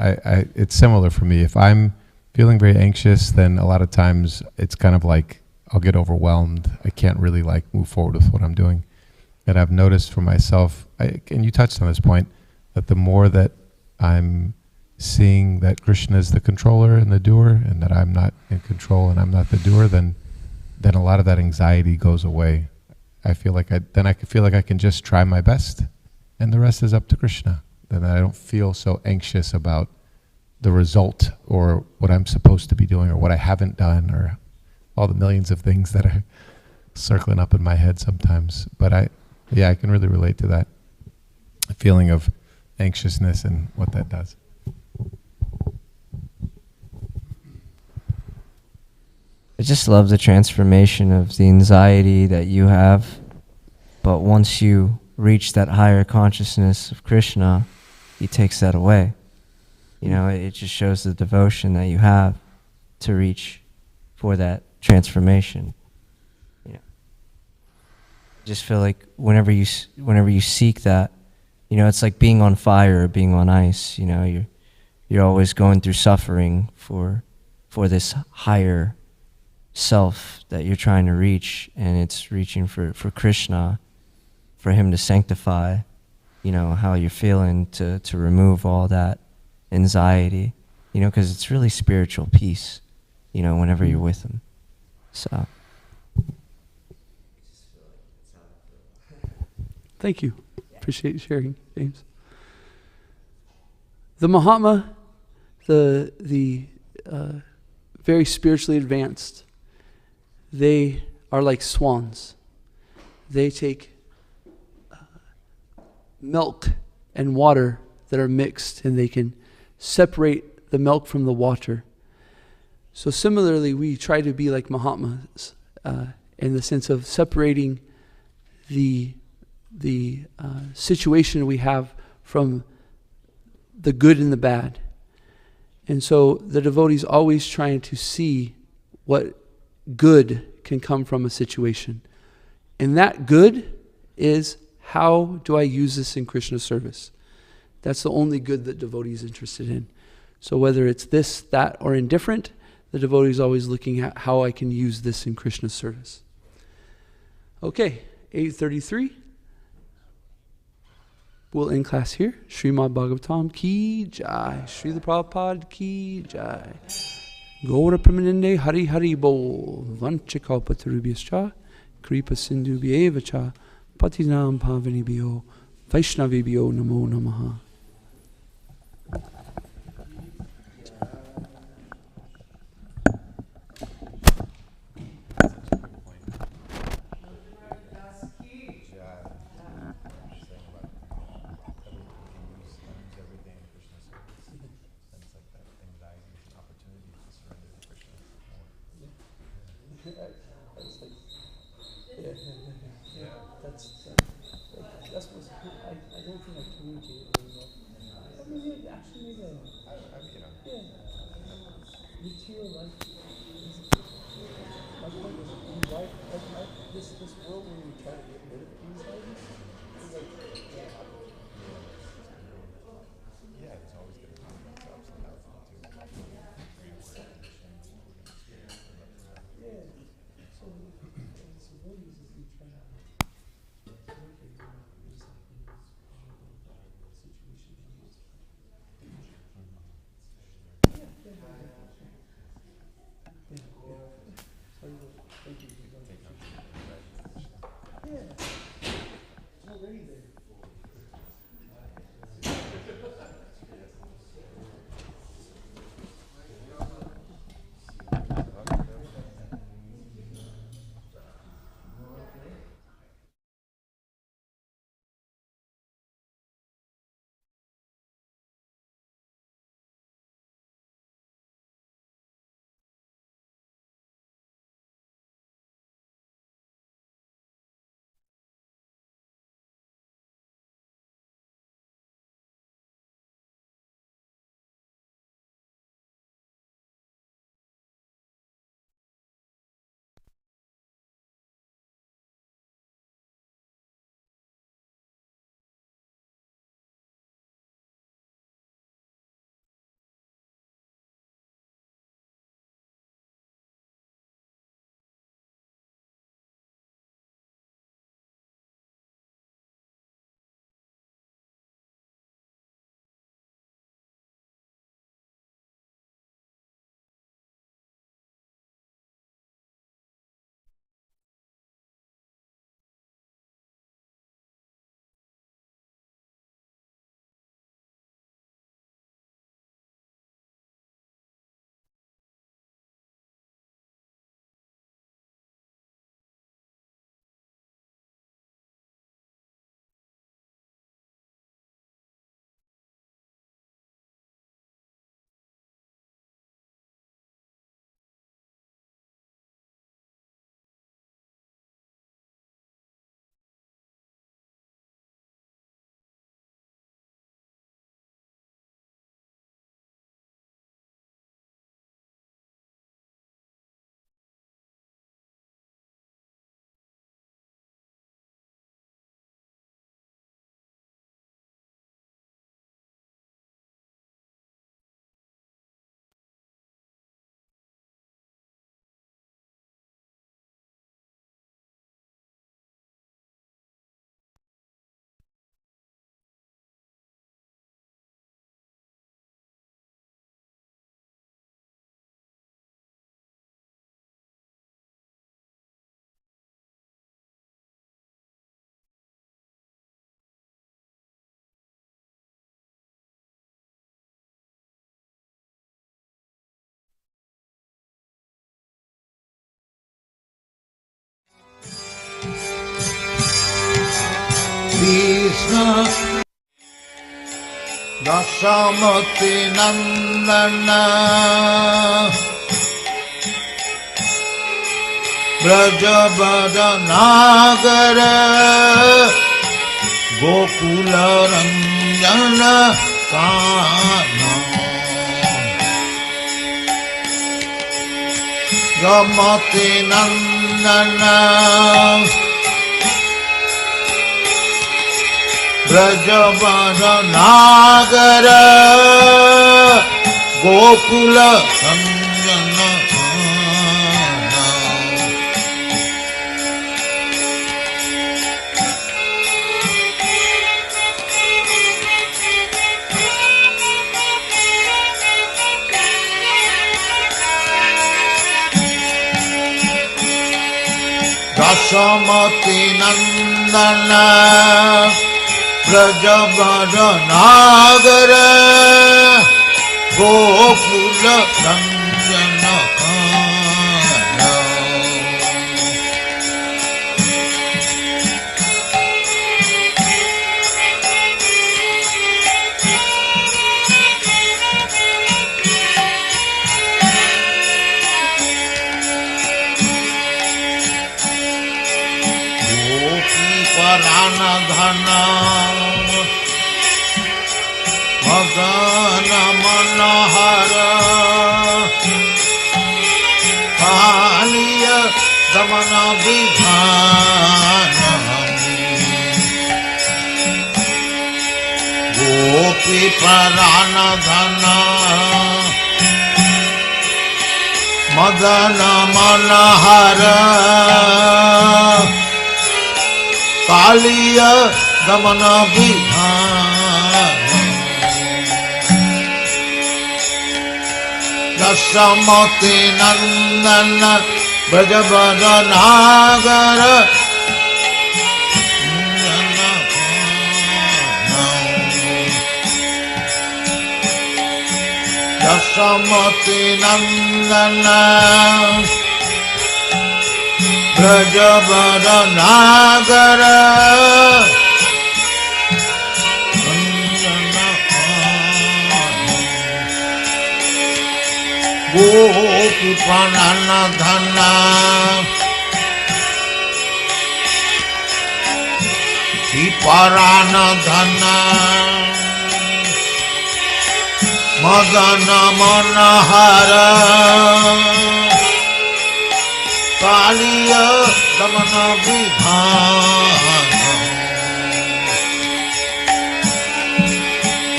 it's similar for me. If I'm feeling very anxious, then a lot of times it's kind of like I'll get overwhelmed. I can't really move forward with what I'm doing. And I've noticed for myself, and you touched on this point, that the more that I'm seeing that Krishna is the controller and the doer, and that I'm not in control and I'm not the doer, then a lot of that anxiety goes away. I feel like I feel like I can just try my best, and the rest is up to Krishna. Then I don't feel so anxious about the result or what I'm supposed to be doing or what I haven't done or all the millions of things that are circling up in my head sometimes. But I can really relate to that feeling of anxiousness and what that does. I just love the transformation of the anxiety that you have, but once you reach that higher consciousness of Krishna, he takes that away. It just shows the devotion that you have to reach for that transformation. I just feel like whenever you seek that, it's like being on fire or being on ice. You're always going through suffering for this higher self that you're trying to reach, and it's reaching for Krishna, for him to sanctify how you're feeling to remove all that anxiety, because it's really spiritual peace, whenever you're with him. So. Thank you. Appreciate you sharing, James. The Mahatma, the very spiritually advanced, they are like swans. They take milk and water that are mixed, and they can separate the milk from the water. So similarly, we try to be like Mahatmas in the sense of separating the situation we have from the good and the bad. And so the devotee's always trying to see what good can come from a situation. And that good is, how do I use this in Krishna service? That's the only good that devotee is interested in. So whether it's this, that, or indifferent, the devotee is always looking at how I can use this in Krishna service. Okay, 8:33. We'll end class here. Srimad Bhagavatam ki jai. Srila Prabhupada ki jai. Gaura Pramanande Hari Hari Bol. Vanchikalpatarubhyascha. Kripa Sindhubhyevacha. Patinam Pavanibhyo. Vaishnavibhyo Namo Namaha. Rasamati Nandana Brajabada Nagara Gokula Ranjana Kana Ramati Nandana Brajavana Nagara Gokula Sanjana Rasamati Nandana Brajavana Nagara Gokula Ranjana Kana Gopi Parana Dhana Madana Manahara Kaliya Damana Vidhana Gopi Parana Dhana Madana Manahara Kaliya Damana Vidhana Rasamati Nandana Brajavana Nagara Rasamati Nandana Brajavana Nagara Gopi Parana Dhana Parana Dhana Madana Manahara Kaliya Damana Vidhana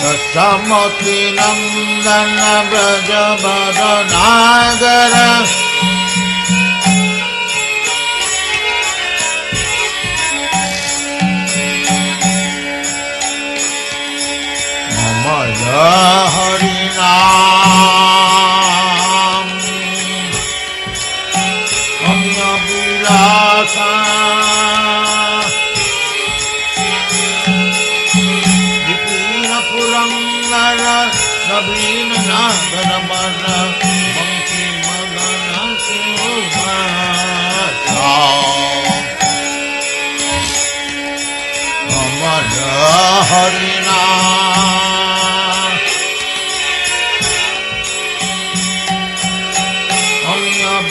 Rasamati Nandana Brajavana Nagara Maya Harinam Amya Vilasa Vipina Purangara Nabina Nagara Mana Monkey Madana Suvata Maya Harinam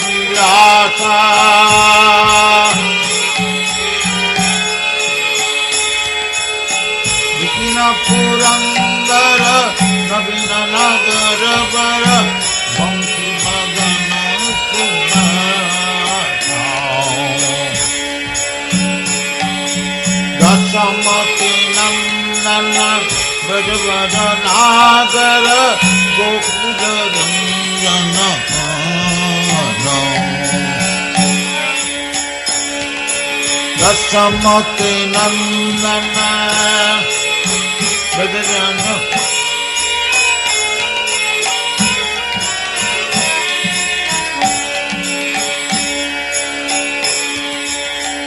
Vilasa Vipina Purangara Nabina Nagara Bara Monkey Madana Suvata Rasamati Nandana Brajavana Nagara Gokula Ranjana Rasamati Nandana Brajavana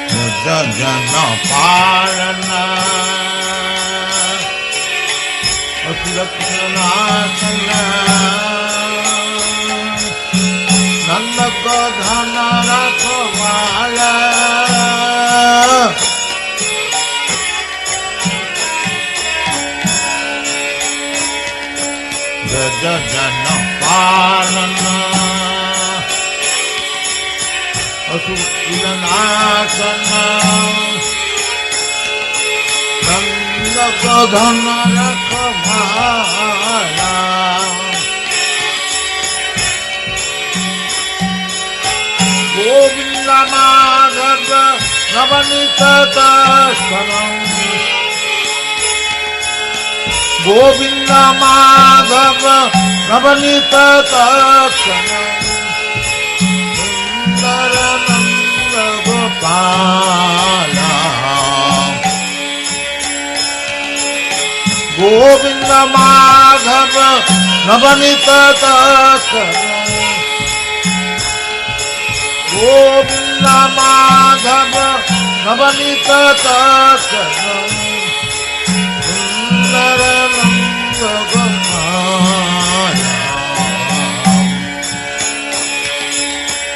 Brajavana Parana Asurakshanasana Nanda Gadhana Rakhamala Jana Palana Asuranasana Nanda Pradhana Rakhamala Govinda Madhava Navanita Tashkanam Govinda Madhava Navanita Tashkanam Sundarananda Gopala Govinda Madhava Navanita Tashkanam Govinda Madhava Navanita Tashkanam Sundarananda Gopala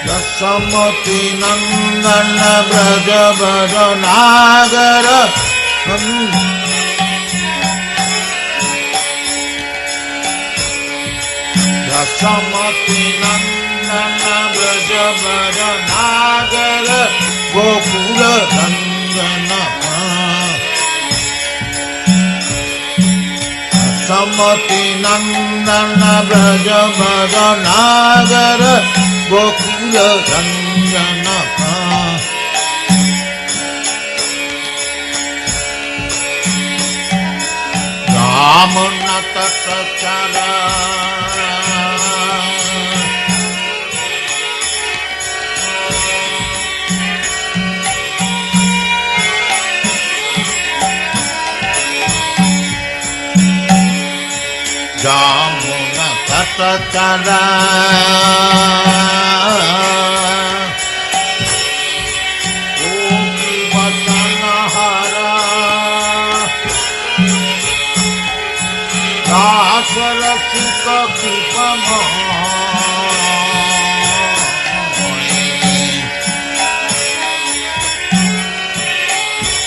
Yasamati Nandana Braja Braja Nagara Yasamati Nandana Braja Braja Nagara Gokula Nandana Yasamati Nandana Braja Braja Nagara Gokula Nandana Ramana Tatachara Jamuna Tatachara Omi Vatanahara Dasarasika Kripama